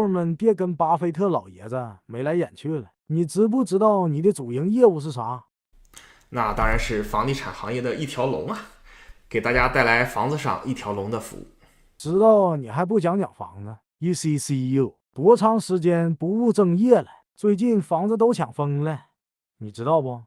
友们别跟巴菲特老爷子眉来眼去了。你知不知道你的主营业务是啥？那当然是房地产行业的一条龙啊，给大家带来房子上一条龙的服务。知道你还不讲讲房子？ECCU 多长时间不务正业了？最近房子都抢疯了，你知道不？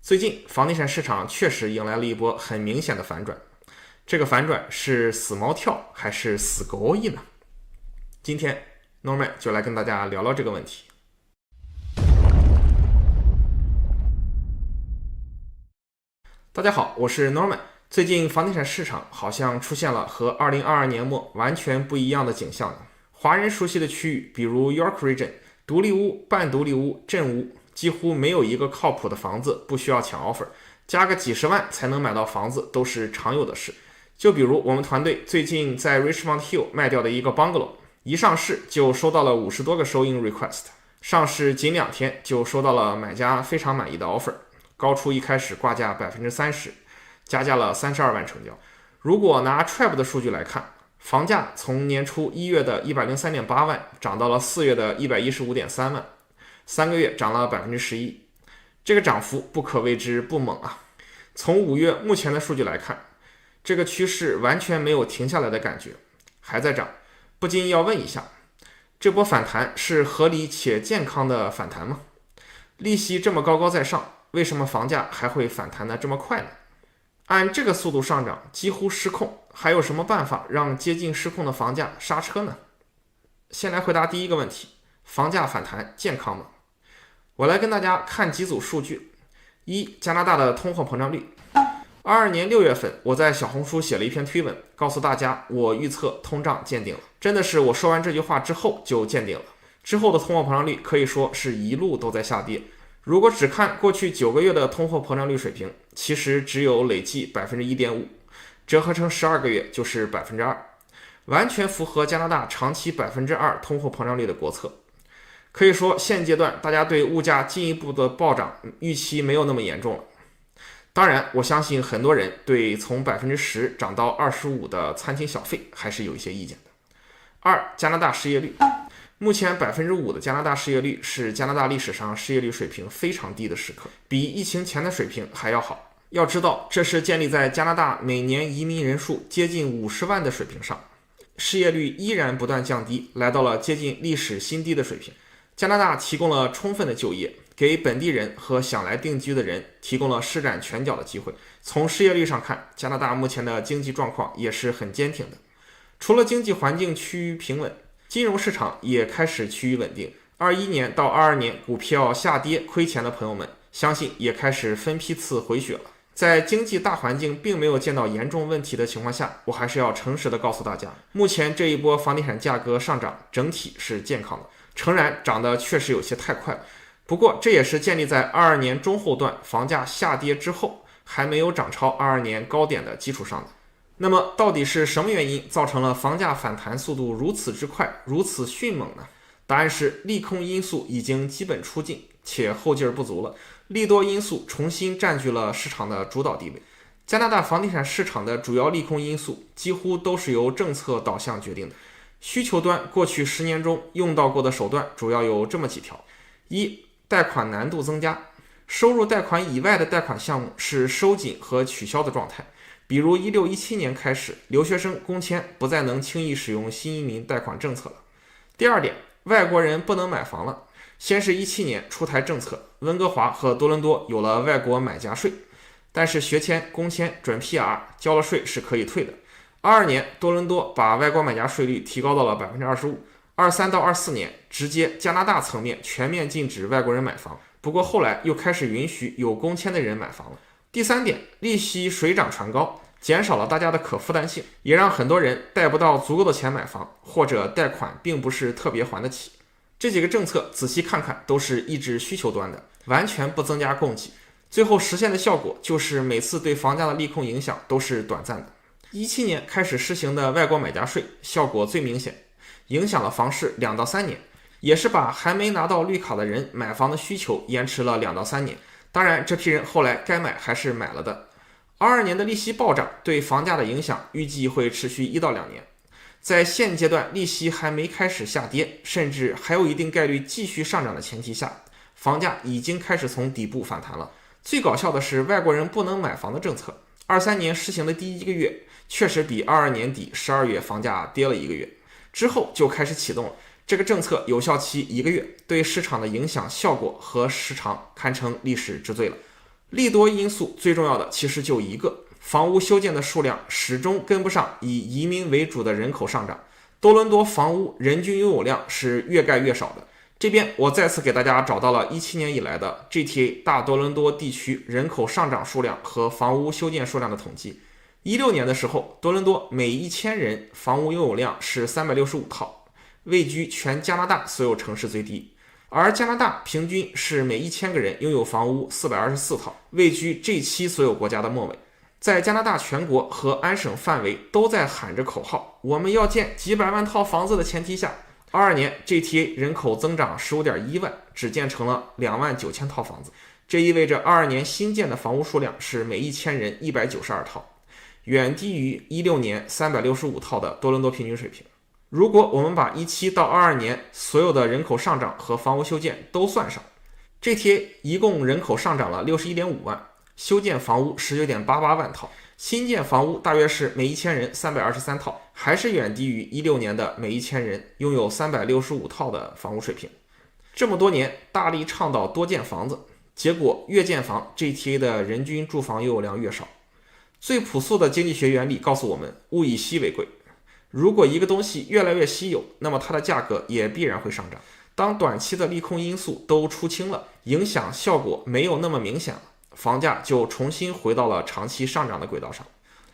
最近房地产市场确实迎来了一波很明显的反转，这个反转是死猫跳还是死狗 all in 呢？今天 Norman 就来跟大家聊聊这个问题。大家好，我是 Norman。最近房地产市场好像出现了和2022年末完全不一样的景象呢。华人熟悉的区域，比如 York Region， 独立屋、半独立屋、镇屋，几乎没有一个靠谱的房子不需要抢 offer， 加个几十万才能买到房子都是常有的事。就比如我们团队最近在 Richmond Hill 卖掉的一个 bungalow， 一上市就收到了50多个收银 request， 上市仅2天就收到了买家非常满意的 offer， 高出一开始挂价 30%， 加价了32万成交。如果拿 Trab 的数据来看，房价从年初1月的 103.8 万涨到了4月的 115.3 万，3个月涨了 11%， 这个涨幅不可谓之不猛啊。从5月目前的数据来看，这个趋势完全没有停下来的感觉，还在涨，不禁要问一下，这波反弹是合理且健康的反弹吗？利息这么高高在上，为什么房价还会反弹得这么快呢？按这个速度上涨，几乎失控，还有什么办法让接近失控的房价刹车呢？先来回答第一个问题，房价反弹健康吗？我来跟大家看几组数据。一、加拿大的通货膨胀率。22年6月份，我在小红书写了一篇推文，告诉大家我预测通胀见顶了。真的是我说完这句话之后就见顶了。之后的通货膨胀率可以说是一路都在下跌。如果只看过去9个月的通货膨胀率水平，其实只有累计 1.5%， 折合成12个月就是 2%， 完全符合加拿大长期 2% 通货膨胀率的国策。可以说现阶段大家对物价进一步的暴涨预期没有那么严重了。当然，我相信很多人对从 10% 涨到 25% 的餐厅小费还是有一些意见的。二、加拿大失业率。目前 5% 的加拿大失业率是加拿大历史上失业率水平非常低的时刻，比疫情前的水平还要好。要知道，这是建立在加拿大每年移民人数接近50万的水平上，失业率依然不断降低，来到了接近历史新低的水平。加拿大提供了充分的就业，给本地人和想来定居的人提供了施展拳脚的机会。从失业率上看，加拿大目前的经济状况也是很坚挺的。除了经济环境趋于平稳，金融市场也开始趋于稳定。21年到22年股票下跌亏钱的朋友们，相信也开始分批次回血了。在经济大环境并没有见到严重问题的情况下，我还是要诚实的告诉大家，目前这一波房地产价格上涨整体是健康的，诚然涨得确实有些太快了，不过这也是建立在22年中后段房价下跌之后，还没有涨超22年高点的基础上的。那么到底是什么原因造成了房价反弹速度如此之快，如此迅猛呢？答案是利空因素已经基本出尽，且后劲儿不足了，利多因素重新占据了市场的主导地位。加拿大房地产市场的主要利空因素几乎都是由政策导向决定的。需求端过去10年中用到过的手段主要有这么几条：一、贷款难度增加，收入贷款以外的贷款项目是收紧和取消的状态。比如16-17年开始，留学生工签不再能轻易使用新移民贷款政策了。第二点，外国人不能买房了。先是17年出台政策，温哥华和多伦多有了外国买家税，但是学签、工签、准 PR 交了税是可以退的。22年，多伦多把外国买家税率提高到了 25%，23到24年直接加拿大层面全面禁止外国人买房，不过后来又开始允许有工签的人买房了。第三点，利息水涨船高，减少了大家的可负担性，也让很多人贷不到足够的钱买房，或者贷款并不是特别还得起。这几个政策仔细看看都是抑制需求端的，完全不增加供给，最后实现的效果就是每次对房价的利空影响都是短暂的。17年开始施行的外国买家税效果最明显，影响了房市2到3年，也是把还没拿到绿卡的人买房的需求延迟了2到3年。当然，这批人后来该买还是买了的。22年的利息暴涨对房价的影响预计会持续1到2年。在现阶段利息还没开始下跌，甚至还有一定概率继续上涨的前提下，房价已经开始从底部反弹了。最搞笑的是外国人不能买房的政策，23年实行的第一个月确实比22年底12月房价跌了1个月，之后就开始启动了。这个政策有效期1个月，对市场的影响效果和时长堪称历史之最了。利多因素最重要的其实就一个，房屋修建的数量始终跟不上以移民为主的人口上涨，多伦多房屋人均拥有量是越盖越少的。这边我再次给大家找到了17年以来的 GTA 大多伦多地区人口上涨数量和房屋修建数量的统计。16年的时候，多伦多每1000人房屋拥有量是365套，位居全加拿大所有城市最低。而加拿大平均是每1000个人拥有房屋424套，位居G7所有国家的末尾。在加拿大全国和安省范围都在喊着口号，我们要建几百万套房子的前提下，22年 GTA 人口增长 15.1 万，只建成了29000套房子。这意味着22年新建的房屋数量是每1000人192套，远低于16年365套的多伦多平均水平。如果我们把17到22年所有的人口上涨和房屋修建都算上， GTA 一共人口上涨了 61.5 万，修建房屋 19.88 万套，新建房屋大约是每1000人323套，还是远低于16年的每1000人拥有365套的房屋水平。这么多年大力倡导多建房子，结果越建房 GTA 的人均住房拥有量越少。最朴素的经济学原理告诉我们，物以稀为贵。如果一个东西越来越稀有，那么它的价格也必然会上涨。当短期的利空因素都出清了，影响效果没有那么明显了，房价就重新回到了长期上涨的轨道上。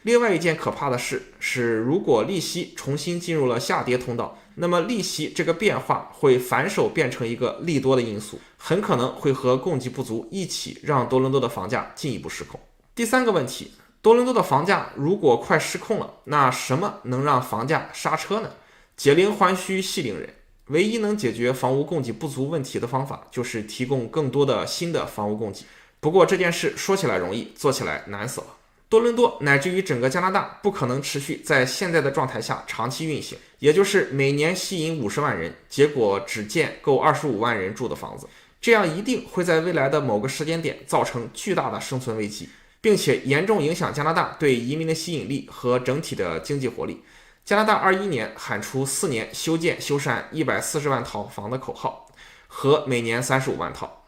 另外一件可怕的事是，如果利息重新进入了下跌通道，那么利息这个变化会反手变成一个利多的因素，很可能会和供给不足一起让多伦多的房价进一步失控。第三个问题，多伦多的房价如果快失控了，那什么能让房价刹车呢？解铃还须系铃人，唯一能解决房屋供给不足问题的方法就是提供更多的新的房屋供给。不过这件事说起来容易，做起来难死了。多伦多乃至于整个加拿大不可能持续在现在的状态下长期运行，也就是每年吸引50万人，结果只建够25万人住的房子，这样一定会在未来的某个时间点造成巨大的生存危机，并且严重影响加拿大对移民的吸引力和整体的经济活力。加拿大21年喊出4年修建修缮140万套房的口号，和每年35万套。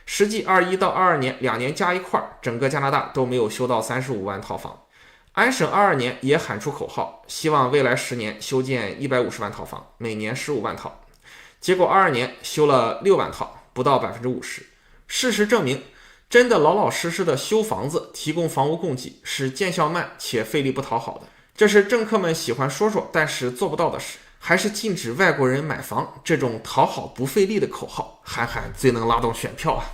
实际21到22年2年加一块，整个加拿大都没有修到35万套房。安省22年也喊出口号，希望未来10年修建150万套房，每年15万套。结果22年修了6万套，不到50%。事实证明，真的老老实实的修房子，提供房屋供给是见效慢且费力不讨好的。这是政客们喜欢说说但是做不到的事，还是禁止外国人买房这种讨好不费力的口号，喊喊最能拉动选票啊！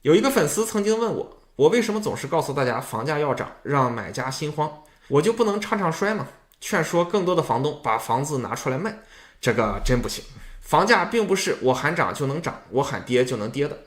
有一个粉丝曾经问我为什么总是告诉大家房价要涨，让买家心慌？我就不能唱唱衰吗？劝说更多的房东把房子拿出来卖？这个真不行。房价并不是我喊涨就能涨，我喊跌就能跌的。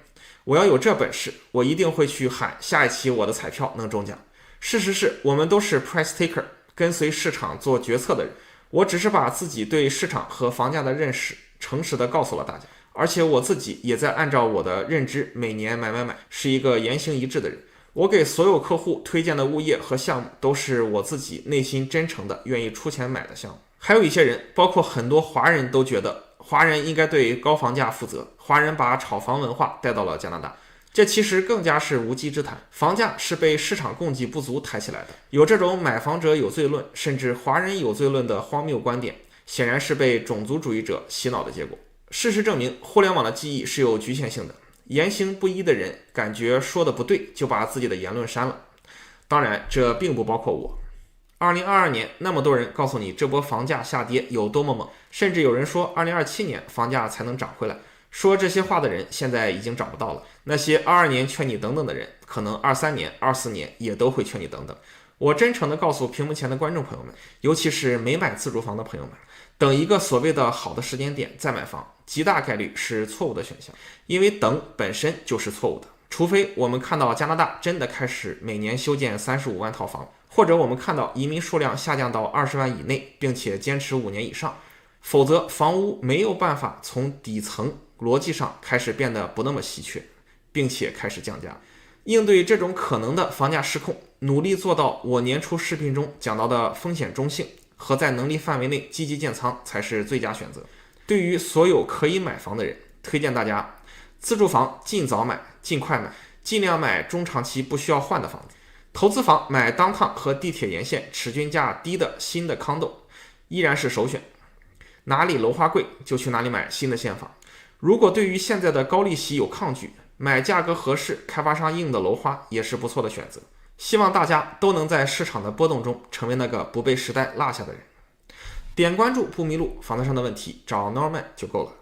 我要有这本事，我一定会去喊下一期我的彩票能中奖。事实是我们都是 price taker， 跟随市场做决策的人。我只是把自己对市场和房价的认识诚实的告诉了大家，而且我自己也在按照我的认知每年买，是一个言行一致的人。我给所有客户推荐的物业和项目都是我自己内心真诚的愿意出钱买的项目。还有一些人，包括很多华人都觉得华人应该对高房价负责，华人把炒房文化带到了加拿大，这其实更加是无稽之谈。房价是被市场供给不足抬起来的，有这种买房者有罪论，甚至华人有罪论的荒谬观点，显然是被种族主义者洗脑的结果。事实证明，互联网的记忆是有局限性的，言行不一的人感觉说的不对，就把自己的言论删了。当然，这并不包括我。2022年，那么多人告诉你这波房价下跌有多么猛，甚至有人说2027年房价才能涨回来。说这些话的人现在已经找不到了，那些22年劝你等等的人，可能23年、24年也都会劝你等等。我真诚地告诉屏幕前的观众朋友们，尤其是没买自住房的朋友们，等一个所谓的好的时间点再买房，极大概率是错误的选项，因为等本身就是错误的。除非我们看到加拿大真的开始每年修建35万套房，或者我们看到移民数量下降到20万以内，并且坚持5年以上，否则房屋没有办法从底层逻辑上开始变得不那么稀缺，并且开始降价。应对这种可能的房价失控，努力做到我年初视频中讲到的风险中性和在能力范围内积极建仓才是最佳选择。对于所有可以买房的人，推荐大家自住房尽早买，尽快买，尽量买中长期不需要换的房子。投资房买downtown和地铁沿线尺均价低的新的 condo 依然是首选，哪里楼花贵就去哪里买新的现房。如果对于现在的高利息有抗拒，买价格合适、开发商硬的楼花也是不错的选择。希望大家都能在市场的波动中成为那个不被时代落下的人。点关注不迷路，房子上的问题找 Norman 就够了。